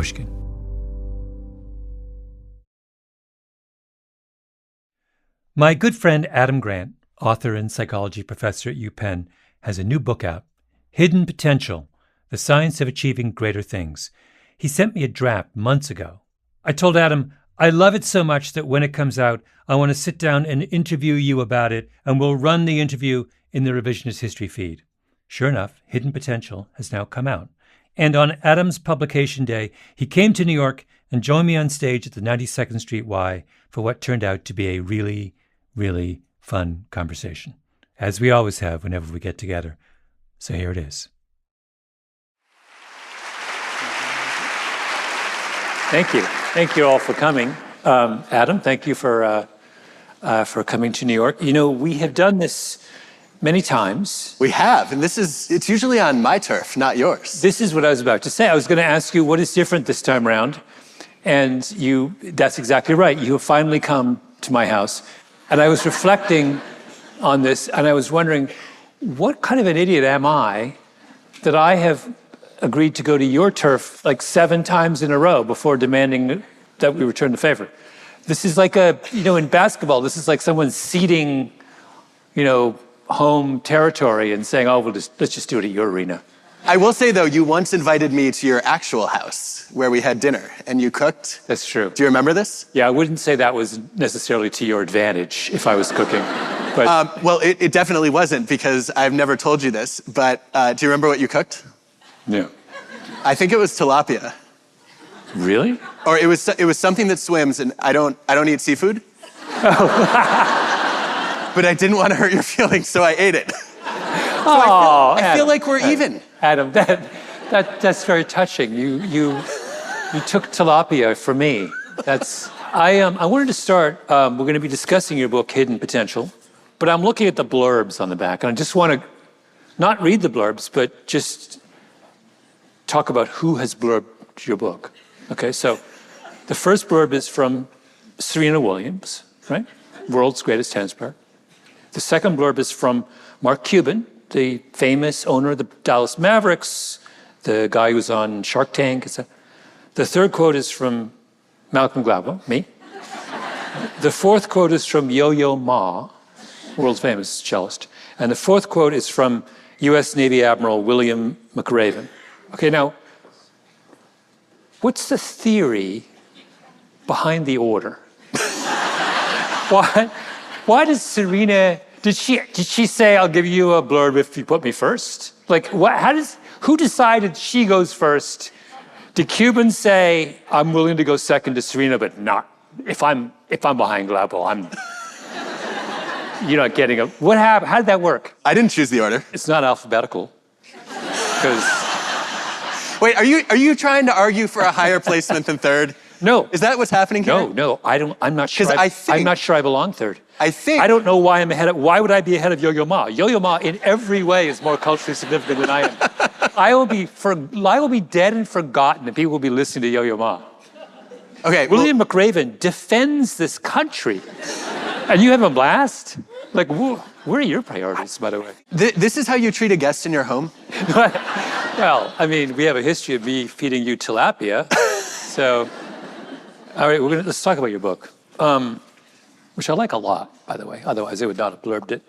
Pushkin. My good friend Adam Grant, author and psychology professor at UPenn, has a new book out, Hidden Potential, The Science of Achieving Greater Things. He sent me a draft months ago. I told Adam, I love it so much that when it comes out, I want to sit down and interview you about it, and we'll run the interview in the Revisionist History feed. Sure enough, Hidden Potential has now come out. And on Adam's publication day, he came to New York and joined me on stage at the 92nd Street Y for what turned out to be a really, really fun conversation, as we always have whenever we get together. So here it is. Thank you. Thank you all for coming. Adam, thank you for coming to New York. You know, we have done this many times. We have, and it's usually on my turf, not yours. This is what I was about to say. I was going to ask you what is different this time around, and that's exactly right. You have finally come to my house, and I was reflecting on this, and I was wondering, what kind of an idiot am I that I have agreed to go to your turf like 7 times in a row before demanding that we return the favor? This is like in basketball, this is like someone ceding, home territory and saying, let's just do it at your arena. I will say, though, you once invited me to your actual house where we had dinner and you cooked. That's true. Do you remember this? Yeah, I wouldn't say that was necessarily to your advantage if I was cooking. But well, it definitely wasn't, because I've never told you this, but do you remember what you cooked? No. I think it was tilapia. Really? Or it was something that swims, and I don't eat seafood. Oh. But I didn't want to hurt your feelings, so I ate it. I feel like we're even. Adam, that's very touching. You took tilapia for me. I wanted to start. We're going to be discussing your book, Hidden Potential, but I'm looking at the blurbs on the back, and I just want to not read the blurbs, but just talk about who has blurbed your book. Okay, so the first blurb is from Serena Williams, right? World's greatest tennis player. The second blurb is from Mark Cuban, the famous owner of the Dallas Mavericks, the guy who was on Shark Tank. The third quote is from Malcolm Gladwell, me. The fourth quote is from Yo-Yo Ma, world famous cellist. And the fourth quote is from U.S. Navy Admiral William McRaven. Okay, now, what's the theory behind the order? Why does Serena, did she say, I'll give you a blurb if you put me first? Like, who decided she goes first? Did Cuban say, I'm willing to go second to Serena, but not, if I'm behind Gladwell, you're not getting what happened? How did that work? I didn't choose the order. It's not alphabetical. Wait, are you trying to argue for a higher placement than third? No. Is that what's happening here? No, I'm not sure. I'm not sure I belong third. I don't know why I'm ahead why would I be ahead of Yo-Yo Ma? Yo-Yo Ma in every way is more culturally significant than I am. I will be dead and forgotten, and people will be listening to Yo-Yo Ma. Okay. William McRaven defends this country, and you have a blast? Like, where are your priorities, by the way? This is how you treat a guest in your home? Well, I mean, we have a history of me feeding you tilapia, so... All right, let's talk about your book, which I like a lot, by the way. Otherwise, I would not have blurbed it.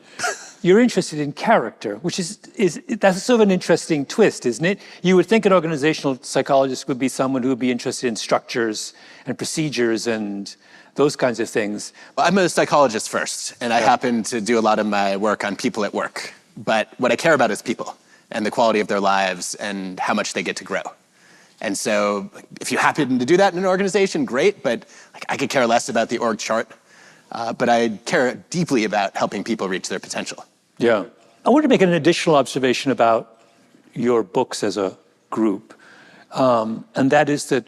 You're interested in character, which that's sort of an interesting twist, isn't it? You would think an organizational psychologist would be someone who would be interested in structures and procedures and those kinds of things. Well, I'm a psychologist first, and I happen to do a lot of my work on people at work. But what I care about is people and the quality of their lives and how much they get to grow. And so if you happen to do that in an organization, great, but I could care less about the org chart. But I care deeply about helping people reach their potential. Yeah. I want to make an additional observation about your books as a group. And that is that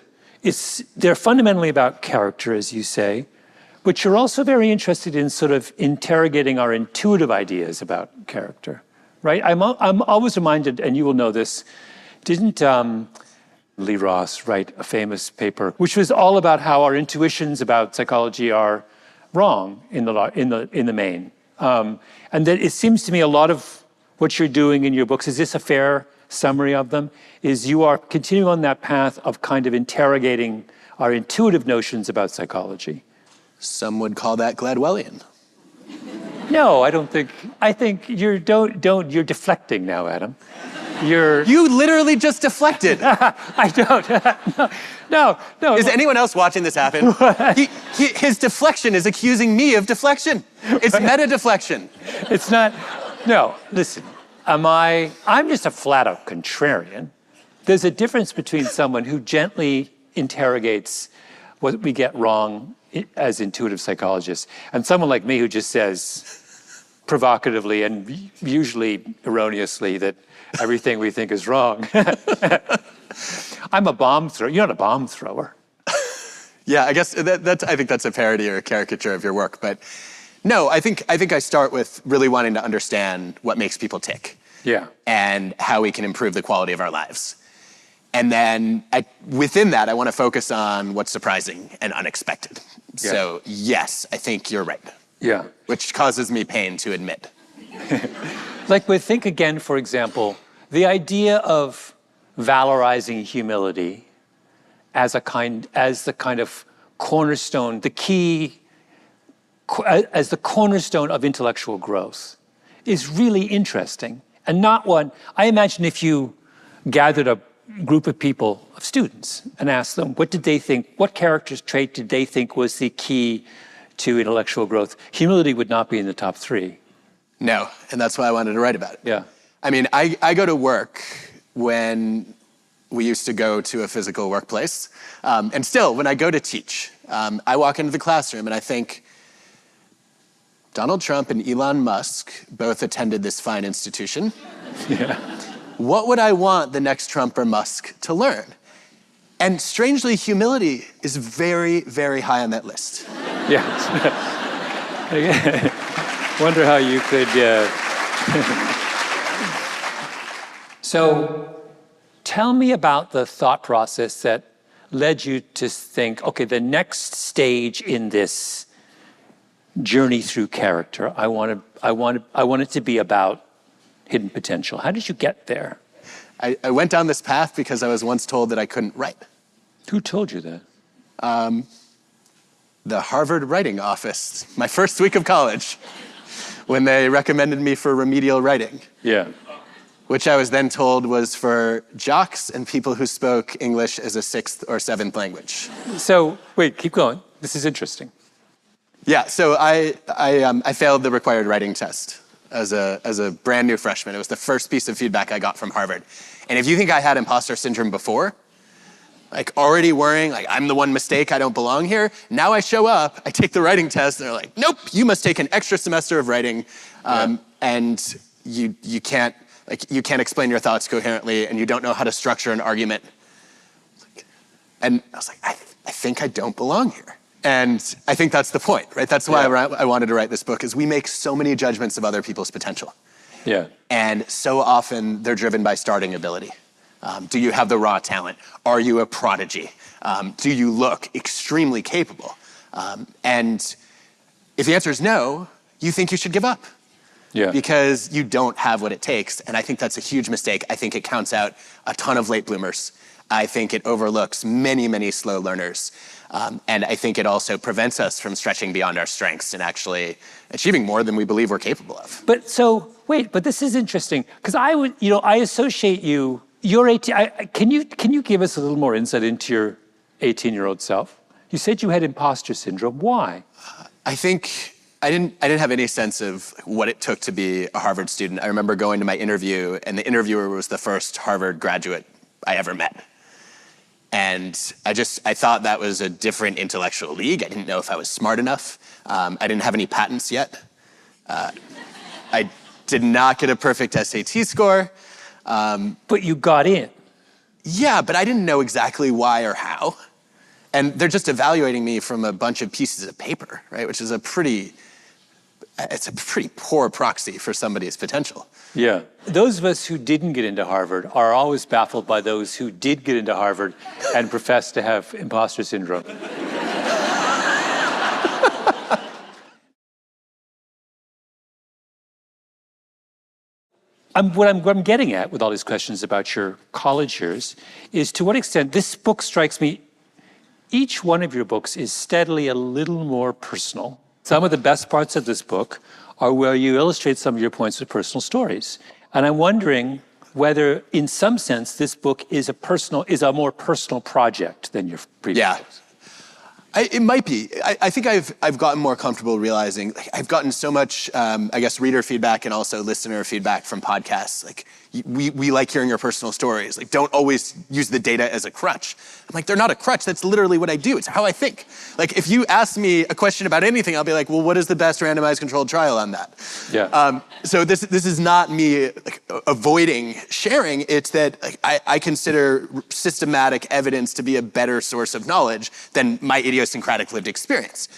they're fundamentally about character, as you say, but you're also very interested in sort of interrogating our intuitive ideas about character, right? I'm always reminded, and you will know this, didn't Lee Ross write a famous paper, which was all about how our intuitions about psychology are wrong in the main, and that it seems to me a lot of what you're doing in your books, is this a fair summary of them, is you are continuing on that path of kind of interrogating our intuitive notions about psychology. Some would call that Gladwellian. No, I don't think. I think you're you're deflecting now, Adam. You literally just deflected. I don't. No. Is anyone else watching this happen? His deflection is accusing me of deflection. It's meta deflection. It's not. No, listen. I'm just a flat out contrarian. There's a difference between someone who gently interrogates what we get wrong as intuitive psychologists and someone like me who just says provocatively and usually erroneously that everything we think is wrong. I'm a bomb thrower. You're not a bomb thrower. Yeah, I guess I think that's a parody or a caricature of your work. But no, I think I start with really wanting to understand what makes people tick. Yeah. And how we can improve the quality of our lives. And then within that, I want to focus on what's surprising and unexpected. Yeah. So yes, I think you're right. Yeah. Which causes me pain to admit. Like with Think Again, for example, the idea of valorizing humility as the kind of cornerstone, as the cornerstone of intellectual growth is really interesting. And not one, I imagine if you gathered a group of people, of students, and asked them, what did they think, what character trait did they think was the key to intellectual growth? Humility would not be in the top 3. No, and that's why I wanted to write about it. Yeah. I mean, I go to work when we used to go to a physical workplace. And still, when I go to teach, I walk into the classroom and I think, Donald Trump and Elon Musk both attended this fine institution. Yeah. What would I want the next Trump or Musk to learn? And strangely, humility is very, very high on that list. Yeah. Wonder how you could. So, tell me about the thought process that led you to think, okay, the next stage in this journey through character, I want it to be about hidden potential. How did you get there? I went down this path because I was once told that I couldn't write. Who told you that? The Harvard writing office, my first week of college, when they recommended me for remedial writing. Yeah. Which I was then told was for jocks and people who spoke English as a 6th or 7th language. So, wait, keep going. This is interesting. Yeah, so I failed the required writing test as a brand new freshman. It was the first piece of feedback I got from Harvard. And if you think I had imposter syndrome before, like already worrying, like I'm the one mistake, I don't belong here. Now I show up, I take the writing test, and they're like, nope, you must take an extra semester of writing, and you can't explain your thoughts coherently, and you don't know how to structure an argument. And I was like, I think I don't belong here. And I think that's the point, right? That's why I wanted to write this book, is we make so many judgments of other people's potential. Yeah. And so often they're driven by starting ability. Do you have the raw talent? Are you a prodigy? Do you look extremely capable? And if the answer is no, you think you should give up. Yeah. Because you don't have what it takes. And I think that's a huge mistake. I think it counts out a ton of late bloomers. I think it overlooks many, many slow learners. And I think it also prevents us from stretching beyond our strengths and actually achieving more than we believe we're capable of. But so, wait, but this is interesting, because I associate you, you're 18, can you give us a little more insight into your 18-year-old self? You said you had imposter syndrome. Why? I think I didn't have any sense of what it took to be a Harvard student. I remember going to my interview, and the interviewer was the first Harvard graduate I ever met. And I thought that was a different intellectual league. I didn't know if I was smart enough. I didn't have any patents yet. I did not get a perfect SAT score. But you got in. Yeah, but I didn't know exactly why or how. And they're just evaluating me from a bunch of pieces of paper, right? Which is a pretty poor proxy for somebody's potential. Yeah. Those of us who didn't get into Harvard are always baffled by those who did get into Harvard and profess to have imposter syndrome. what I'm getting at with all these questions about your college years is to what extent this book strikes me, each one of your books is steadily a little more personal. Some of the best parts of this book are where you illustrate some of your points with personal stories. And I'm wondering whether, in some sense, this book is a more personal project than your previous books. It might be. I think I've gotten more comfortable realizing, like, I've gotten so much, I guess, reader feedback and also listener feedback from podcasts. Like, we like hearing your personal stories. Like, don't always use the data as a crutch. I'm like, they're not a crutch. That's literally what I do. It's how I think. Like, if you ask me a question about anything, I'll be like, well, what is the best randomized controlled trial on that? Yeah. So this is not me like, avoiding sharing. It's that like, I consider systematic evidence to be a better source of knowledge than my idiosyncratic lived experience.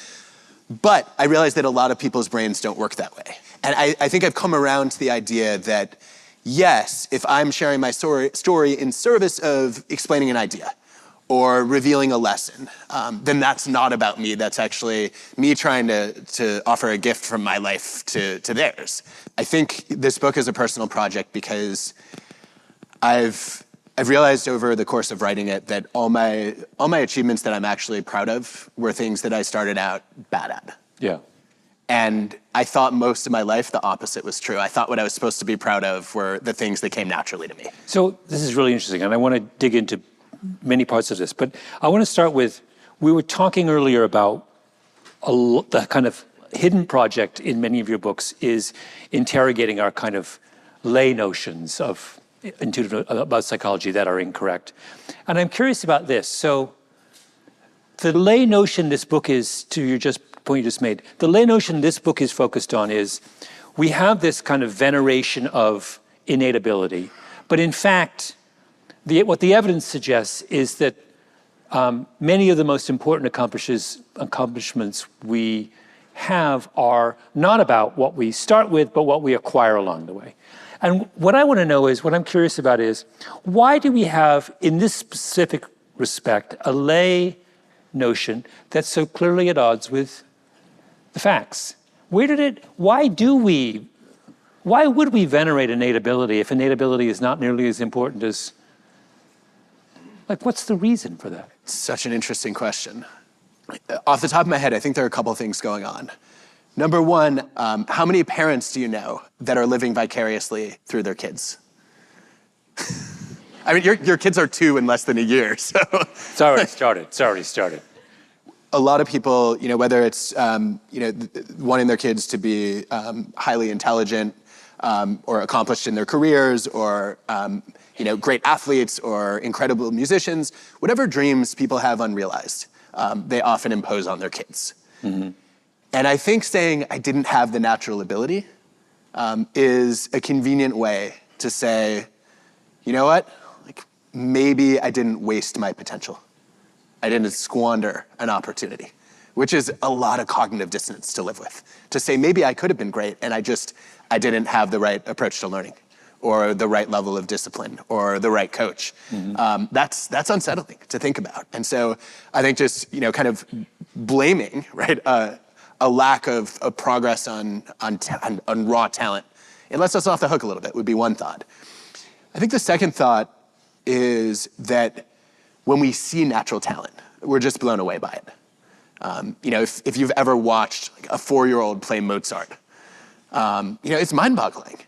But I realize that a lot of people's brains don't work that way. And I think I've come around to the idea that, yes, if I'm sharing my story in service of explaining an idea or revealing a lesson, then that's not about me. That's actually me trying to offer a gift from my life to theirs. I think this book is a personal project because I've realized over the course of writing it that all my achievements that I'm actually proud of were things that I started out bad at. Yeah. And I thought most of my life the opposite was true. I thought what I was supposed to be proud of were the things that came naturally to me. So this is really interesting, and I want to dig into many parts of this. But I want to start with, we were talking earlier about the kind of hidden project in many of your books is interrogating our kind of lay notions of about psychology that are incorrect. And I'm curious about this. So the lay notion this book is, to your point you just made, the lay notion this book is focused on is we have this kind of veneration of innate ability. But in fact, what the evidence suggests is that many of the most important accomplishments we have are not about what we start with, but what we acquire along the way. And what I want to know is, what I'm curious about is, why do we have, in this specific respect, a lay notion that's so clearly at odds with the facts? Why would we venerate innate ability if innate ability is not nearly as important as, like, what's the reason for that? Such an interesting question. Off the top of my head, I think there are a couple of things going on. Number one, how many parents do you know that are living vicariously through their kids? I mean, your kids are 2 in less than a year, so. It's already started. A lot of people, whether it's, wanting their kids to be highly intelligent or accomplished in their careers or, great athletes or incredible musicians, whatever dreams people have unrealized, they often impose on their kids. Mm-hmm. And I think saying I didn't have the natural ability is a convenient way to say, you know what? Like, maybe I didn't waste my potential. I didn't squander an opportunity, which is a lot of cognitive dissonance to live with. To say maybe I could have been great and I didn't have the right approach to learning or the right level of discipline or the right coach. Mm-hmm. That's unsettling to think about. And so I think just, kind of blaming, right, a lack of progress on raw talent, it lets us off the hook a little bit, would be one thought. I think the second thought is that when we see natural talent, we're just blown away by it. If you've ever watched like a 4-year-old play Mozart, it's mind-boggling.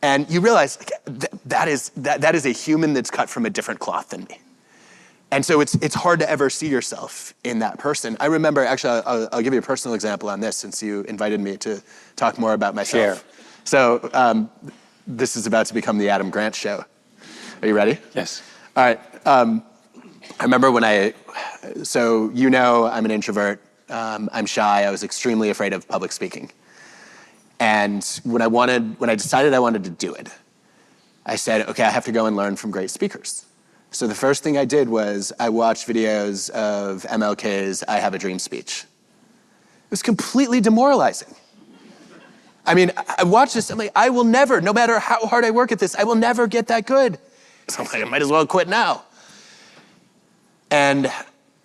And you realize that is a human that's cut from a different cloth than me. And so it's hard to ever see yourself in that person. I remember, actually, I'll give you a personal example on this since you invited me to talk more about myself. Sure. So this is about to become the Adam Grant show. Are you ready? Yes. All right. I remember when I'm an introvert. I'm shy. I was extremely afraid of public speaking. And when I decided I wanted to do it, I said, okay, I have to go and learn from great speakers. So the first thing I did was I watched videos of MLK's I Have a Dream speech. It was completely demoralizing. I mean, I watched this, I'm like, I will never, no matter how hard I work at this, I will never get that good. So I'm like, I might as well quit now. And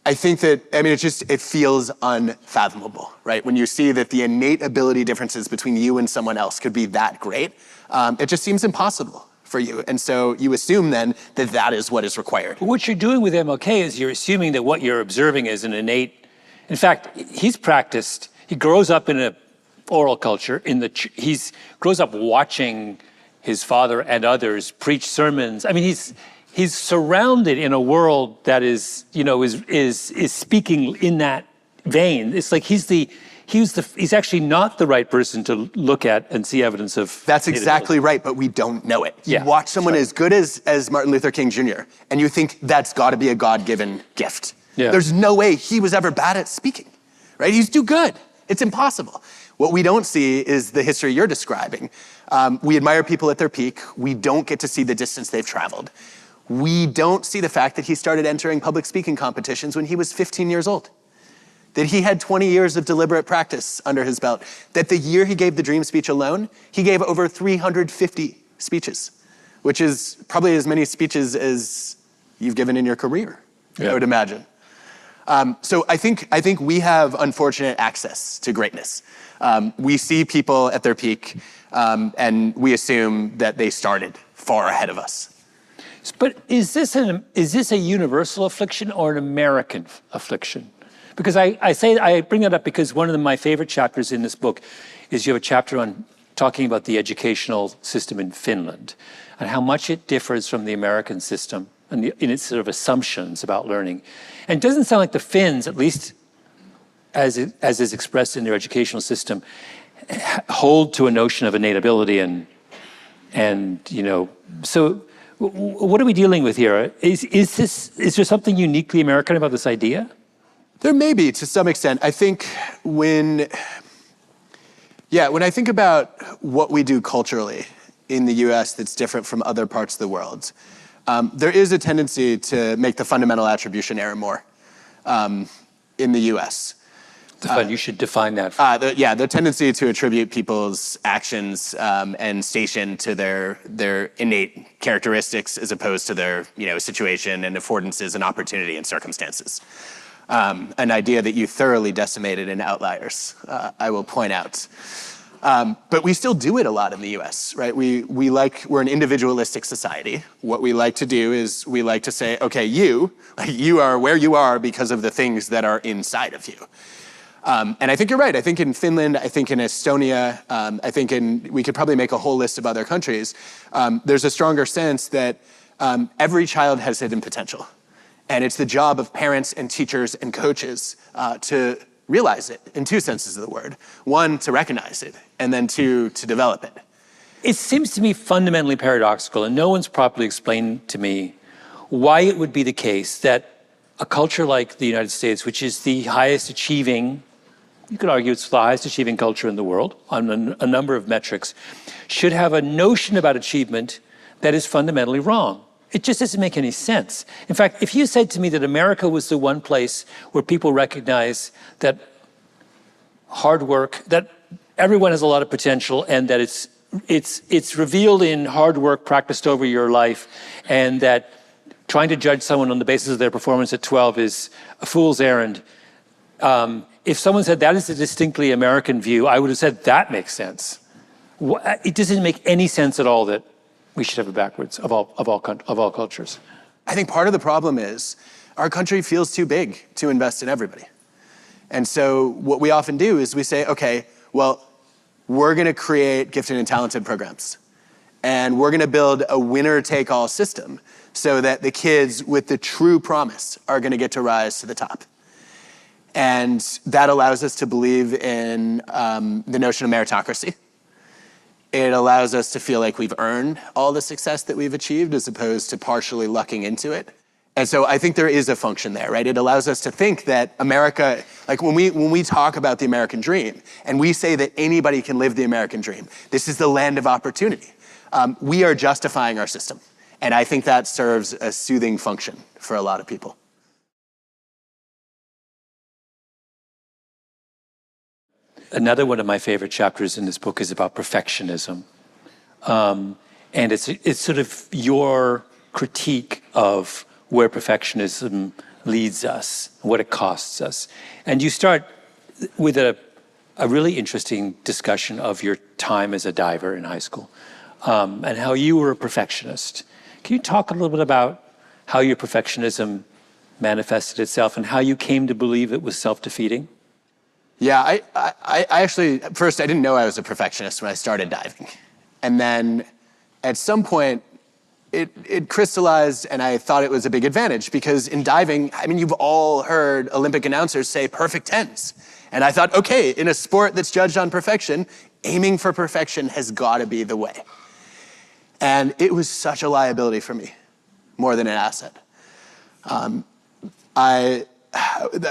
I think that, it feels unfathomable, right? When you see that the innate ability differences between you and someone else could be that great, it just seems impossible for you. And so you assume then that that is what is required. But what you're doing with MLK is you're assuming that what you're observing is an innate. In fact, he grows up in an oral culture. He grows up watching his father and others preach sermons. I mean, he's surrounded in a world that is speaking in that vein. It's like he's actually not the right person to look at and see evidence of. That's exactly right, but we don't know it. You watch someone as good as Martin Luther King Jr., and you think that's got to be a God-given gift. Yeah. There's no way he was ever bad at speaking, right? He's too good. It's impossible. What we don't see is the history you're describing. We admire people at their peak. We don't get to see the distance they've traveled. We don't see the fact that he started entering public speaking competitions when he was 15 years old. That he had 20 years of deliberate practice under his belt. That the year he gave the Dream speech alone, he gave over 350 speeches, which is probably as many speeches as you've given in your career, I would imagine. So I think we have unfortunate access to greatness. We see people at their peak, and we assume that they started far ahead of us. But is this a universal affliction or an American affliction? Because I bring it up because one of my favorite chapters in this book is you have a chapter on talking about the educational system in Finland and how much it differs from the American system and in its sort of assumptions about learning. And it doesn't sound like the Finns, at least as is expressed in their educational system, hold to a notion of innate ability so what are we dealing with here? Is there something uniquely American about this idea? There may be, to some extent. I think when I think about what we do culturally in the US that's different from other parts of the world, there is a tendency to make the fundamental attribution error more in the US. You should define that. The tendency to attribute people's actions and station to their innate characteristics as opposed to their situation and affordances and opportunity and circumstances. An idea that you thoroughly decimated in Outliers, I will point out. But we still do it a lot in the US, right? We're an individualistic society. What we like to do is we like to say, okay, you are where you are because of the things that are inside of you. And I think you're right. I think in Finland, I think in Estonia, we could probably make a whole list of other countries. There's a stronger sense that every child has hidden potential. And it's the job of parents and teachers and coaches to realize it in two senses of the word. One, to recognize it, and then two, to develop it. It seems to me fundamentally paradoxical, and no one's properly explained to me why it would be the case that a culture like the United States, which is the highest achieving, you could argue it's the highest achieving culture in the world on a number of metrics, should have a notion about achievement that is fundamentally wrong. It just doesn't make any sense. In fact, if you said to me that America was the one place where people recognize that hard work, that everyone has a lot of potential and that it's revealed in hard work practiced over your life, and that trying to judge someone on the basis of their performance at 12 is a fool's errand. If someone said that is a distinctly American view, I would have said that makes sense. It doesn't make any sense at all that we should have it backwards of all cultures. I think part of the problem is our country feels too big to invest in everybody. And so what we often do is we say, okay, well, we're going to create gifted and talented programs. And we're going to build a winner-take-all system so that the kids with the true promise are going to get to rise to the top. And that allows us to believe in the notion of meritocracy. It allows us to feel like we've earned all the success that we've achieved as opposed to partially lucking into it. And so I think there is a function there, right? It allows us to think that America, like when we talk about the American dream and we say that anybody can live the American dream, this is the land of opportunity. We are justifying our system. And I think that serves a soothing function for a lot of people. Another one of my favorite chapters in this book is about perfectionism. And it's sort of your critique of where perfectionism leads us, what it costs us. And you start with a really interesting discussion of your time as a diver in high school, and how you were a perfectionist. Can you talk a little bit about how your perfectionism manifested itself and how you came to believe it was self-defeating? Yeah, I actually, first, I didn't know I was a perfectionist when I started diving. And then at some point, it crystallized, and I thought it was a big advantage because in diving, I mean, you've all heard Olympic announcers say perfect 10s. And I thought, okay, in a sport that's judged on perfection, aiming for perfection has got to be the way. And it was such a liability for me, more than an asset. There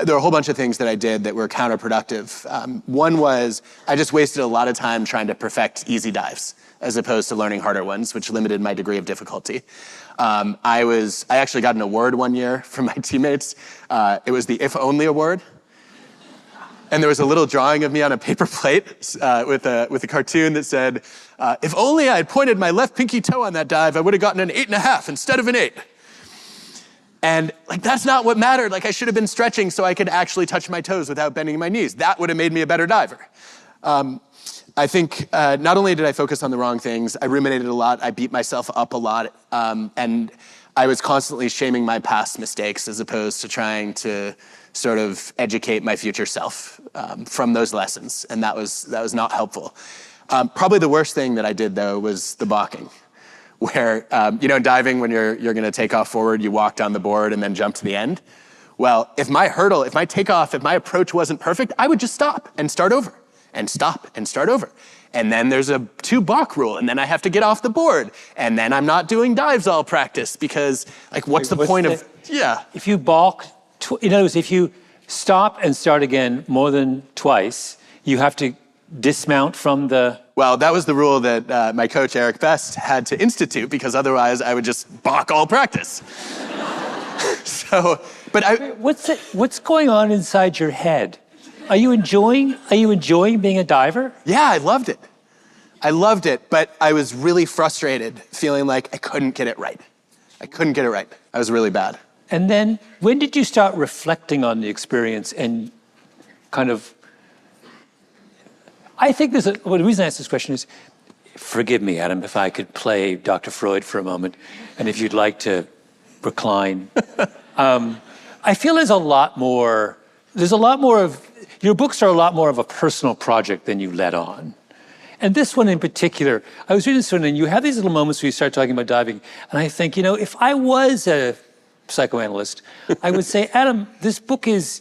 were a whole bunch of things that I did that were counterproductive. One was I just wasted a lot of time trying to perfect easy dives as opposed to learning harder ones, which limited my degree of difficulty. I actually got an award one year from my teammates. It was the If Only Award. And there was a little drawing of me on a paper plate with a cartoon that said, if only I had pointed my left pinky toe on that dive, I would have gotten an 8.5 instead of an 8. And like, that's not what mattered. Like, I should have been stretching so I could actually touch my toes without bending my knees. That would have made me a better diver. I think not only did I focus on the wrong things, I ruminated a lot, I beat myself up a lot, and I was constantly shaming my past mistakes as opposed to trying to sort of educate my future self from those lessons, and that was not helpful. Probably the worst thing that I did, though, was the balking, where, in diving, when you're going to take off forward, you walk down the board and then jump to the end. Well, if my takeoff, if my approach wasn't perfect, I would just stop and start over, and stop and start over. And then there's a 2 balk rule, and then I have to get off the board, and then I'm not doing dives all practice because, like, what's the point of, yeah. If you balk, in other words, if you stop and start again more than twice, you have to dismount from the... Well, that was the rule that my coach, Eric Best, had to institute because otherwise I would just balk all practice. What's going on inside your head? Are you enjoying being a diver? Yeah, I loved it, but I was really frustrated, feeling like I couldn't get it right. I was really bad. And then when did you start reflecting on the experience and kind of... I think the reason I ask this question is, forgive me, Adam, if I could play Dr. Freud for a moment, and if you'd like to recline. I feel there's a lot more of, your books are a lot more of a personal project than you let on. And this one in particular, I was reading this one, and you have these little moments where you start talking about diving, and I think, if I was a psychoanalyst, I would say, Adam, this book is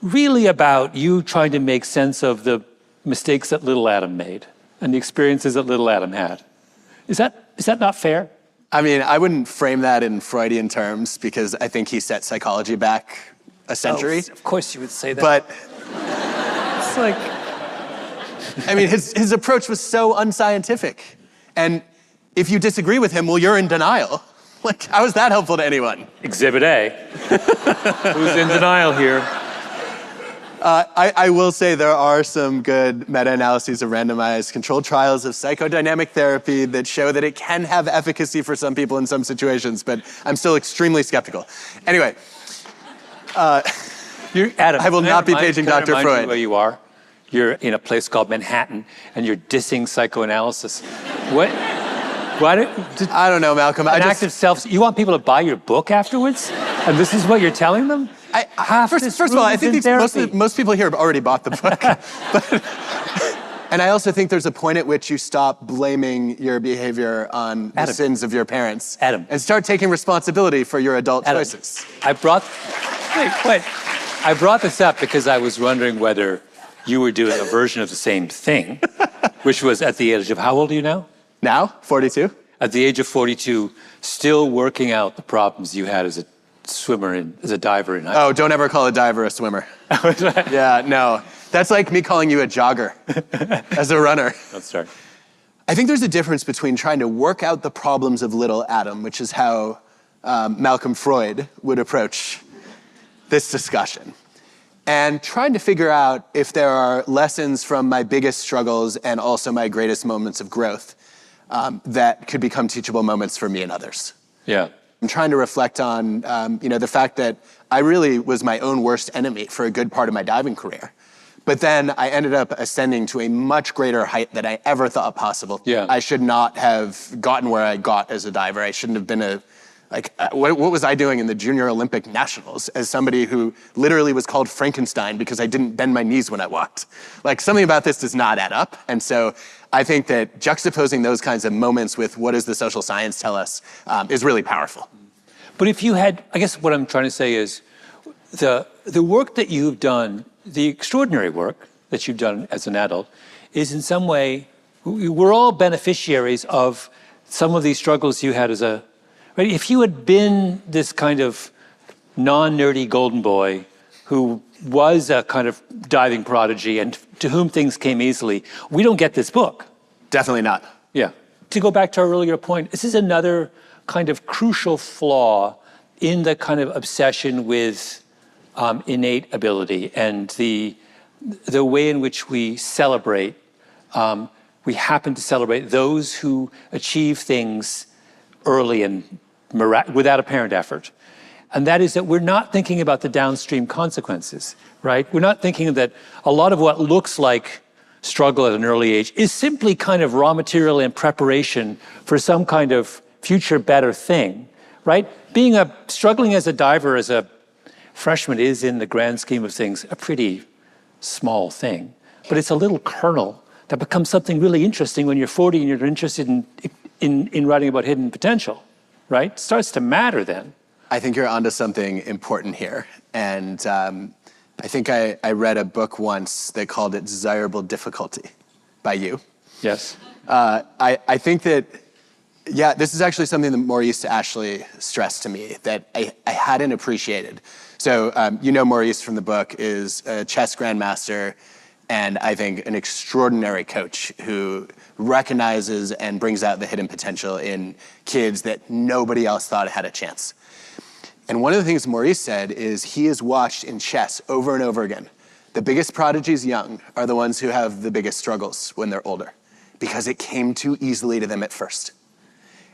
really about you trying to make sense of the mistakes that little Adam made and the experiences that little Adam had. Is that not fair? I mean, I wouldn't frame that in Freudian terms because I think he set psychology back a century. Oh, of course you would say that. But it's like... I mean, his approach was so unscientific. And if you disagree with him, well, you're in denial. Like, how is that helpful to anyone? Exhibit A. Who's in denial here? I will say there are some good meta-analyses of randomized controlled trials of psychodynamic therapy that show that it can have efficacy for some people in some situations, but I'm still extremely skeptical. Anyway, Adam, I will not be paging Dr. Freud. You where you are? You're in a place called Manhattan, and you're dissing psychoanalysis. What? I don't know, Malcolm. Active self. You want people to buy your book afterwards, and this is what you're telling them? First of all, I think most people here have already bought the book. And I also think there's a point at which you stop blaming your behavior on the sins of your parents. And start taking responsibility for your adult choices. I brought this up because I was wondering whether you were doing a version of the same thing, which was at the age of, how old are you now? Now, 42. At the age of 42, still working out the problems you had as a swimmer and as a diver in high school. Oh, don't ever call a diver a swimmer. Yeah, no. That's like me calling you a jogger as a runner. Let's start. I think there's a difference between trying to work out the problems of little Adam, which is how Malcolm Freud would approach this discussion, and trying to figure out if there are lessons from my biggest struggles and also my greatest moments of growth that could become teachable moments for me and others. Yeah. I'm trying to reflect on, the fact that I really was my own worst enemy for a good part of my diving career. But then I ended up ascending to a much greater height than I ever thought possible. Yeah. I should not have gotten where I got as a diver. I shouldn't have been what was I doing in the Junior Olympic Nationals as somebody who literally was called Frankenstein because I didn't bend my knees when I walked? Like, something about this does not add up. And so I think that juxtaposing those kinds of moments with what does the social science tell us is really powerful. But if you had, I guess what I'm trying to say is the work that you've done, the extraordinary work that you've done as an adult, is in some way, we're all beneficiaries of some of these struggles you had as a, right? If you had been this kind of non-nerdy golden boy who was a kind of diving prodigy and to whom things came easily, we don't get this book. Definitely not. Yeah. To go back to our earlier point, this is another kind of crucial flaw in the kind of obsession with innate ability and the way in which we celebrate. We happen to celebrate those who achieve things early and without apparent effort. And that is that we're not thinking about the downstream consequences, right? We're not thinking that a lot of what looks like struggle at an early age is simply kind of raw material and preparation for some kind of future better thing, right? Struggling as a diver as a freshman is, in the grand scheme of things, a pretty small thing. But it's a little kernel that becomes something really interesting when you're 40 and you're interested in writing about hidden potential, right? It starts to matter then. I think you're onto something important here. And I think I read a book once that called it Desirable Difficulty by you. Yes. I think that, yeah, this is actually something that Maurice Ashley stressed to me that I hadn't appreciated. So, Maurice from the book is a chess grandmaster and I think an extraordinary coach who recognizes and brings out the hidden potential in kids that nobody else thought had a chance. And one of the things Maurice said is he has watched in chess over and over again, the biggest prodigies young are the ones who have the biggest struggles when they're older because it came too easily to them at first.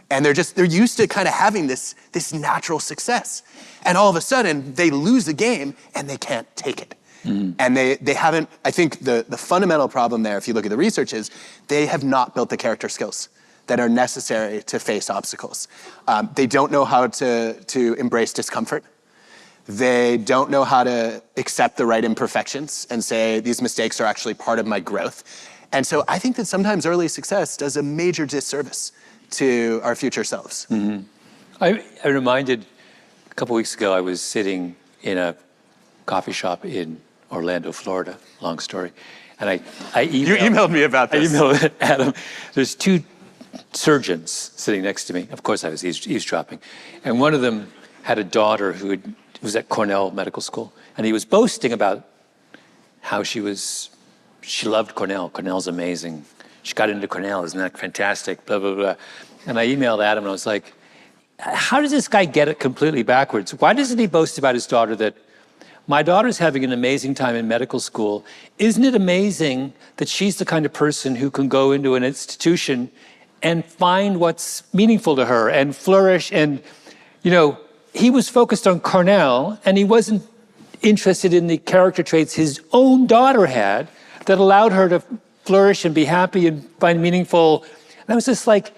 And they're used to kind of having this natural success. And all of a sudden they lose the game and they can't take it. Mm-hmm. And they haven't, I think the fundamental problem there, if you look at the research, is they have not built the character skills that are necessary to face obstacles. They don't know how to embrace discomfort. They don't know how to accept the right imperfections and say, these mistakes are actually part of my growth. And so I think that sometimes early success does a major disservice to our future selves. Mm-hmm. I reminded, a couple weeks ago, I was sitting in a coffee shop in Orlando, Florida, long story. And I emailed... You emailed me about this. I emailed Adam. There's two surgeons sitting next to me. Of course I was eavesdropping. And one of them had a daughter who was at Cornell Medical School. And he was boasting about how she loved Cornell. Cornell's amazing. She got into Cornell, isn't that fantastic? Blah, blah, blah. And I emailed Adam and I was like, how does this guy get it completely backwards? Why doesn't he boast about his daughter that my daughter's having an amazing time in medical school? Isn't it amazing that she's the kind of person who can go into an institution and find what's meaningful to her and flourish? And, he was focused on Cornell and he wasn't interested in the character traits his own daughter had that allowed her to flourish and be happy and find meaningful. And I was just like,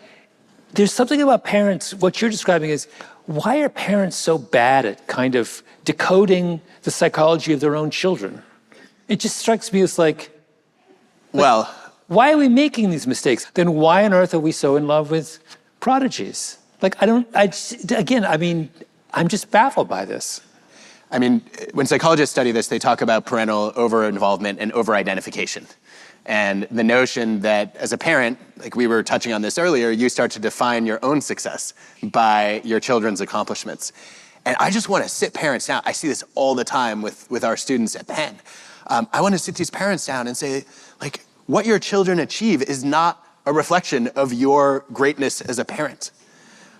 there's something about parents, what you're describing is, why are parents so bad at kind of decoding the psychology of their own children? It just strikes me as like, well, why are we making these mistakes? Then why on earth are we so in love with prodigies? Like, I'm just baffled by this. I mean, when psychologists study this, they talk about parental over-involvement and over-identification. And the notion that as a parent, like we were touching on this earlier, you start to define your own success by your children's accomplishments. And I just want to sit parents down. I see this all the time with our students at Penn. I want to sit these parents down and say, like, what your children achieve is not a reflection of your greatness as a parent.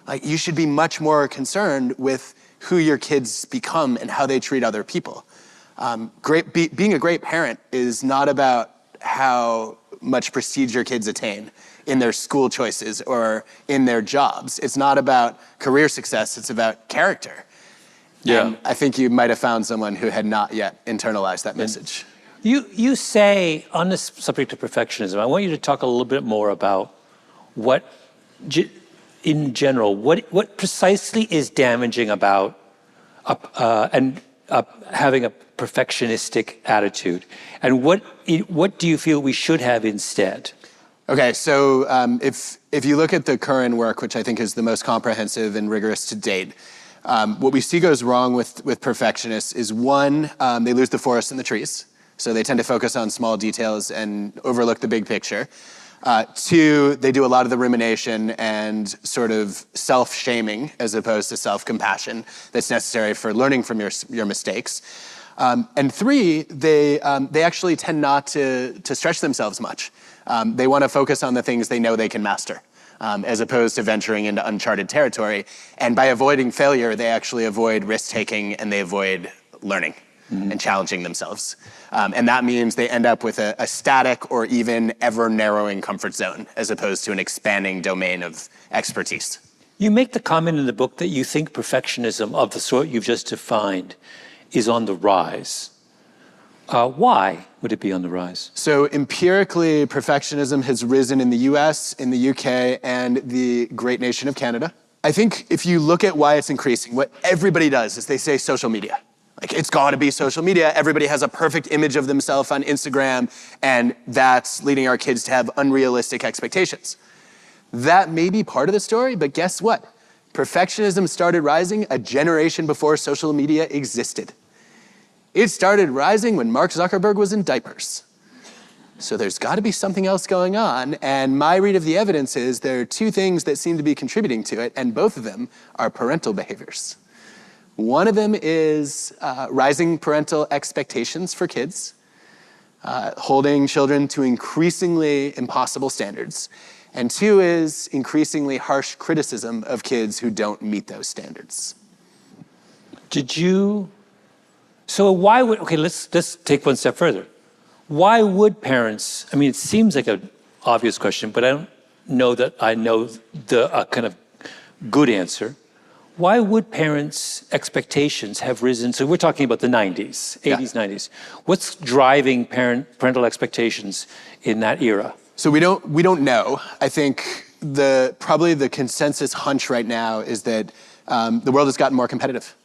Like, you should be much more concerned with who your kids become and how they treat other people. Being a great parent is not about how much prestige your kids attain in their school choices or in their jobs. It's not about career success, it's about character. Yeah. And I think you might have found someone who had not yet internalized that message. You say, on this subject of perfectionism, I want you to talk a little bit more about what, in general, what precisely is damaging about having a perfectionistic attitude, and what do you feel we should have instead? Okay, so if you look at the current work, which I think is the most comprehensive and rigorous to date, what we see goes wrong with perfectionists is one, they lose the forest and the trees. So they tend to focus on small details and overlook the big picture. Two, they do a lot of the rumination and sort of self-shaming as opposed to self-compassion that's necessary for learning from your mistakes. And three, they actually tend not to stretch themselves much. They want to focus on the things they know they can master, as opposed to venturing into uncharted territory. And by avoiding failure, they actually avoid risk-taking and they avoid learning and challenging themselves. And that means they end up with a static or even ever-narrowing comfort zone, as opposed to an expanding domain of expertise. You make the comment in the book that you think perfectionism of the sort you've just defined is on the rise. Why would it be on the rise? So empirically, perfectionism has risen in the US, in the UK, and the great nation of Canada. I think if you look at why it's increasing, what everybody does is they say social media. Like, it's got to be social media. Everybody has a perfect image of themselves on Instagram, and that's leading our kids to have unrealistic expectations. That may be part of the story, but guess what? Perfectionism started rising a generation before social media existed. It started rising when Mark Zuckerberg was in diapers. So there's got to be something else going on, and my read of the evidence is there are two things that seem to be contributing to it, and both of them are parental behaviors. One of them is rising parental expectations for kids, holding children to increasingly impossible standards. And two is increasingly harsh criticism of kids who don't meet those standards. So why would, okay, let's take one step further. Why would parents, I mean, it seems like an obvious question, but I don't know that I know the kind of good answer. Why would parents' expectations have risen? So we're talking about the 90s, 80s, 90s. What's driving parental expectations in that era? So we don't know. I think probably the consensus hunch right now is that the world has gotten more competitive.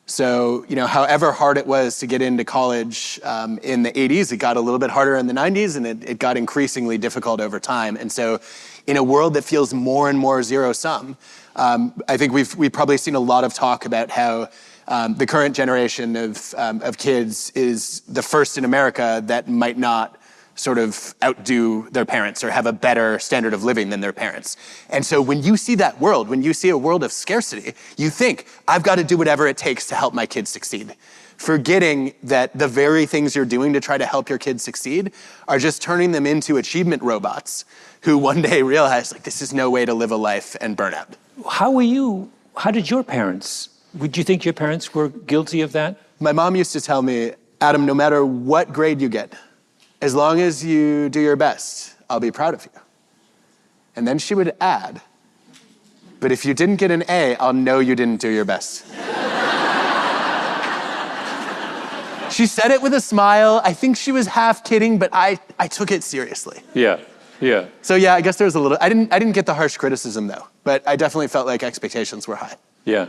So, however hard it was to get into college in the 80s, it got a little bit harder in the 90s, and it got increasingly difficult over time. And so in a world that feels more and more zero-sum, I think we've probably seen a lot of talk about how the current generation of kids is the first in America that might not sort of outdo their parents or have a better standard of living than their parents. And so when you see that world, when you see a world of scarcity, you think, I've got to do whatever it takes to help my kids succeed, forgetting that the very things you're doing to try to help your kids succeed are just turning them into achievement robots who one day realize, like, this is no way to live a life and burn out. How did your parents, would you think your parents were guilty of that? My mom used to tell me, Adam, no matter what grade you get, as long as you do your best, I'll be proud of you. And then she would add, but if you didn't get an A, I'll know you didn't do your best. She said it with a smile. I think she was half kidding, but I took it seriously. Yeah. So yeah, I guess there was a little, I didn't get the harsh criticism though, but I definitely felt like expectations were high. Yeah.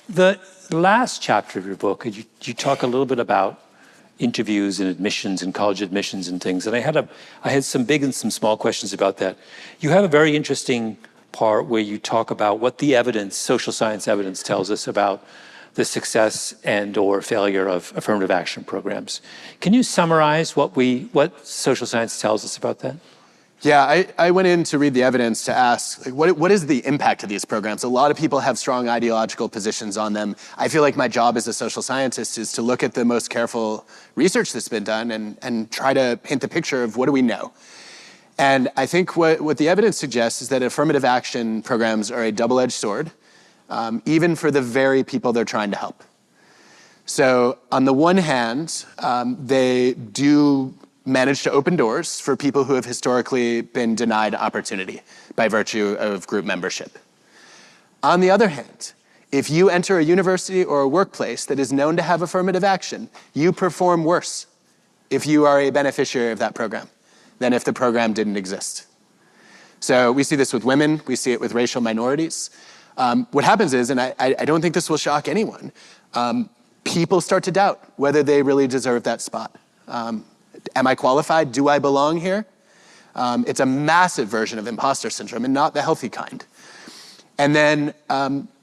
The last chapter of your book, you talk a little bit about interviews and admissions and college admissions and things. And I had some big and some small questions about that. You have a very interesting part where you talk about what the evidence, social science evidence, tells us about the success and or failure of affirmative action programs. Can you summarize what social science tells us about that? Yeah, I went in to read the evidence to ask, like, what is the impact of these programs? A lot of people have strong ideological positions on them. I feel like my job as a social scientist is to look at the most careful research that's been done and try to paint the picture of what do we know. And I think what the evidence suggests is that affirmative action programs are a double-edged sword, even for the very people they're trying to help. So on the one hand, they do manage to open doors for people who have historically been denied opportunity by virtue of group membership. On the other hand, if you enter a university or a workplace that is known to have affirmative action, you perform worse if you are a beneficiary of that program than if the program didn't exist. So we see this with women, we see it with racial minorities. What happens is, and I don't think this will shock anyone, people start to doubt whether they really deserve that spot. Am I qualified? Do I belong here? It's a massive version of imposter syndrome and not the healthy kind. And then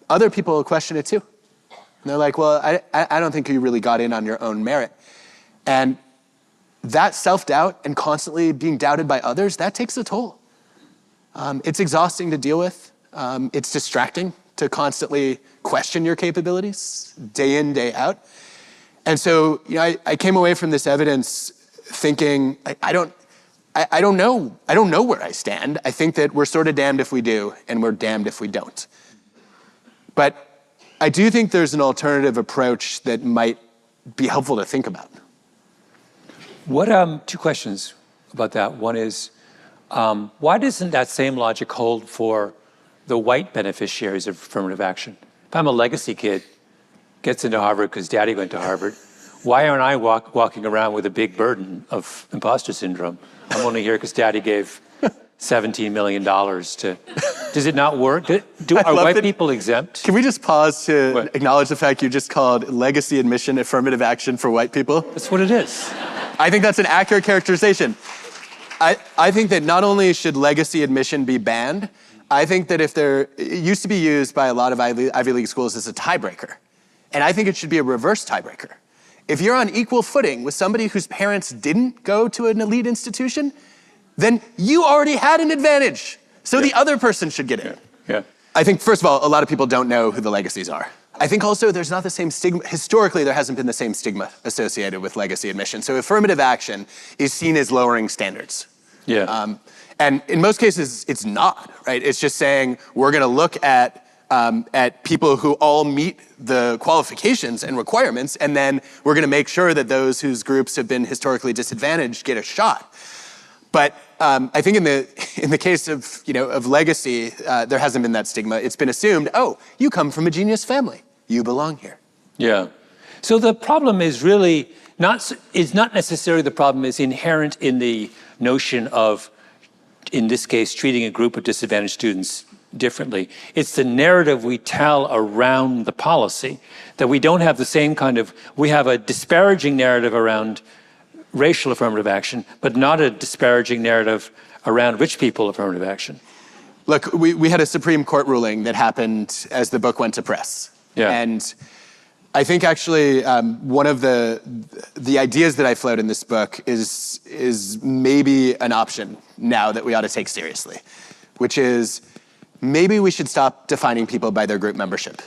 other people question it too. And they're like, well, I don't think you really got in on your own merit. And that self-doubt and constantly being doubted by others, that takes a toll. It's exhausting to deal with. It's distracting to constantly question your capabilities day in, day out. And so, you know, I came away from this evidence thinking, I don't know where I stand. I think that we're sort of damned if we do, and we're damned if we don't. But I do think there's an alternative approach that might be helpful to think about. Two questions about that. One is, why doesn't that same logic hold for the white beneficiaries of affirmative action? If I'm a legacy kid, gets into Harvard because daddy went to Harvard, why aren't I walking around with a big burden of imposter syndrome? I'm only here because daddy gave $17 million to... Does it not work? Are white people exempt? Can we just pause to acknowledge the fact you just called legacy admission affirmative action for white people? That's what it is. I think that's an accurate characterization. I think that not only should legacy admission be banned, I think that it used to be used by a lot of Ivy League schools as a tiebreaker. And I think it should be a reverse tiebreaker. If you're on equal footing with somebody whose parents didn't go to an elite institution, then you already had an advantage. So the other person should get in. Yeah. I think, first of all, a lot of people don't know who the legacies are. I think also there's not the same stigma. Historically, there hasn't been the same stigma associated with legacy admission. So affirmative action is seen as lowering standards. Yeah. And in most cases, it's not, right? It's just saying we're going to look at people who all meet the qualifications and requirements, and then we're going to make sure that those whose groups have been historically disadvantaged get a shot. But I think in the case of legacy, there hasn't been that stigma. It's been assumed, oh, you come from a genius family, you belong here. Yeah. So the problem is really not necessarily the problem is inherent in the notion of, in this case, treating a group of disadvantaged students differently. It's the narrative we tell around the policy that we don't have the same we have a disparaging narrative around racial affirmative action, but not a disparaging narrative around rich people affirmative action. Look, we had a Supreme Court ruling that happened as the book went to press. Yeah. And I think actually one of the ideas that I float in this book is maybe an option now that we ought to take seriously, which is maybe we should stop defining people by their group membership.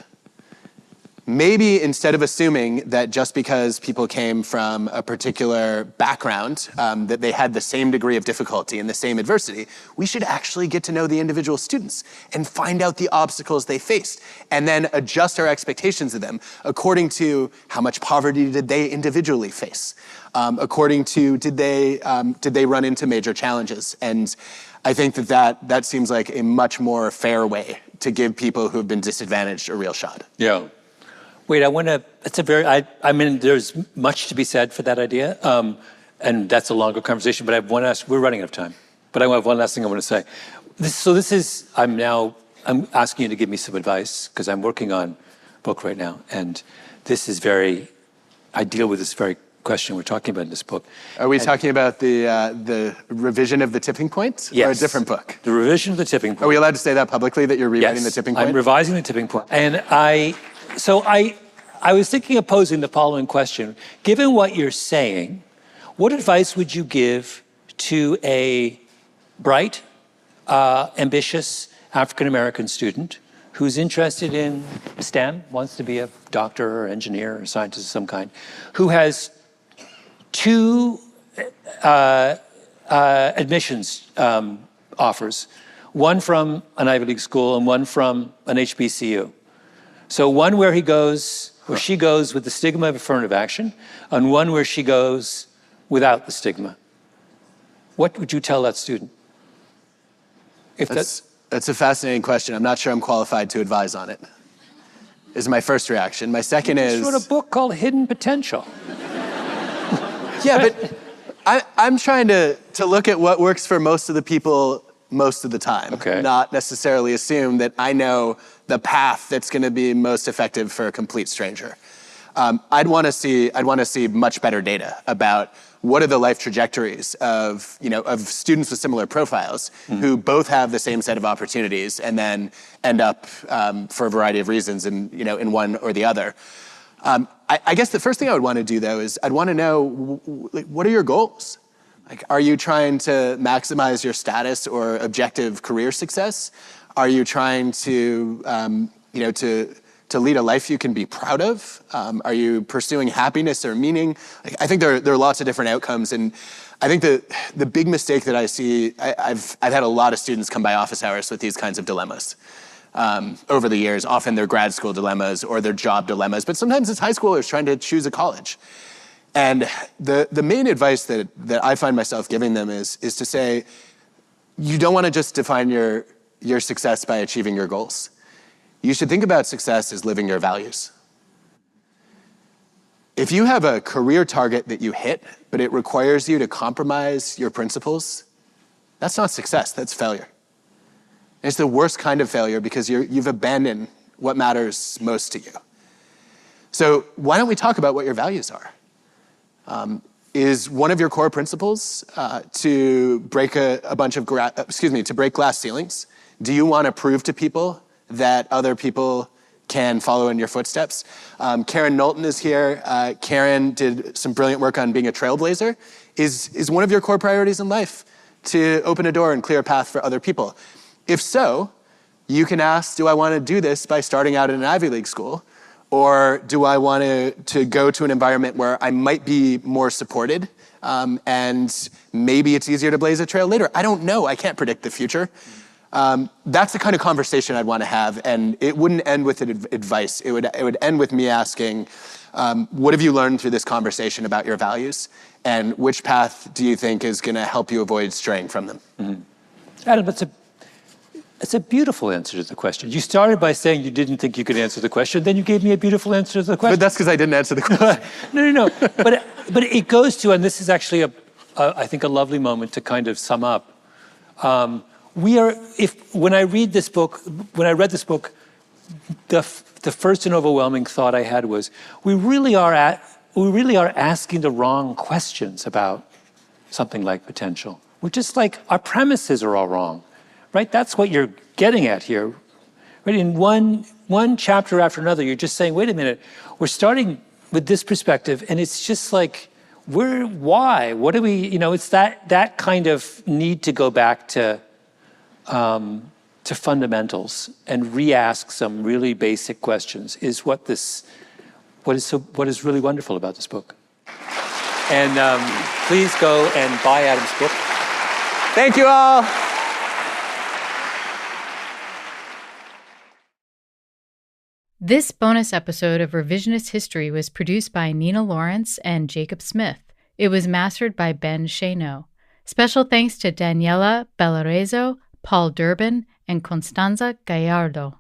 Maybe instead of assuming that just because people came from a particular background, that they had the same degree of difficulty and the same adversity, we should actually get to know the individual students and find out the obstacles they faced, and then adjust our expectations of them according to how much poverty did they individually face, according to did they run into major challenges. And I think that seems like a much more fair way to give people who have been disadvantaged a real shot. Yeah. Wait, I mean, there's much to be said for that idea, and that's a longer conversation, but I have we're running out of time, but I have one last thing I want to say. I'm asking you to give me some advice, because I'm working on a book right now, and I deal with this very question we're talking about in this book. Are we talking about the revision of the tipping point? Yes. Or a different book? The revision of the tipping point. Are we allowed to say that publicly, that you're rewriting the tipping point? I'm revising the tipping point. And I was thinking of posing the following question. Given what you're saying, what advice would you give to a bright, ambitious African-American student who's interested in STEM, wants to be a doctor or engineer or scientist of some kind, who has two admissions offers, one from an Ivy League school and one from an HBCU? So one where she goes with the stigma of affirmative action, and one where she goes without the stigma what would you tell that student? If That's a fascinating question. I'm not sure I'm qualified to advise on it, is my first reaction. My second is... You wrote a book called Hidden Potential. Yeah, but I'm trying to look at what works for most of the people most of the time. Okay. Not necessarily assume that I know the path that's going to be most effective for a complete stranger. I'd want to see much better data about what are the life trajectories of students with similar profiles who both have the same set of opportunities and then end up for a variety of reasons in one or the other. I guess the first thing I would want to do, though, is I'd want to know, what are your goals? Like, are you trying to maximize your status or objective career success? Are you trying to lead a life you can be proud of? Are you pursuing happiness or meaning? I think there are lots of different outcomes, and I think the big mistake that I see, I've had a lot of students come by office hours with these kinds of dilemmas over the years. Often they're grad school dilemmas or they're job dilemmas, but sometimes it's high schoolers trying to choose a college. And the main advice that I find myself giving them is to say, you don't want to just define your success by achieving your goals. You should think about success as living your values. If you have a career target that you hit, but it requires you to compromise your principles, that's not success, that's failure. And it's the worst kind of failure because you've abandoned what matters most to you. So why don't we talk about what your values are? Is one of your core principles to break to break glass ceilings? Do you want to prove to people that other people can follow in your footsteps? Karen Knowlton is here. Karen did some brilliant work on being a trailblazer. Is one of your core priorities in life to open a door and clear a path for other people? If so, you can ask, do I want to do this by starting out in an Ivy League school? Or do I want to go to an environment where I might be more supported and maybe it's easier to blaze a trail later? I don't know. I can't predict the future. That's the kind of conversation I'd want to have, and it wouldn't end with advice. It would end with me asking, what have you learned through this conversation about your values, and which path do you think is going to help you avoid straying from them? Mm-hmm. Adam, it's a beautiful answer to the question. You started by saying you didn't think you could answer the question, then you gave me a beautiful answer to the question. But that's because I didn't answer the question. No. But it goes to, and this is actually I think a lovely moment to kind of sum up. When I read this book, the first and overwhelming thought I had was, we really are asking the wrong questions about something like potential. We're just like, our premises are all wrong, right? That's what you're getting at here. Right? In one chapter after another, you're just saying, wait a minute, we're starting with this perspective, and it's just like, why? What do we, it's that kind of need to go back to fundamentals and re-ask some really basic questions is what is really wonderful about this book. And please go and buy Adam's book. Thank you all. This bonus episode of Revisionist History was produced by Nina Lawrence and Jacob Smith. It was mastered by Ben Shano. Special thanks to Daniela Bellarezo, Paul Durbin, and Constanza Gallardo.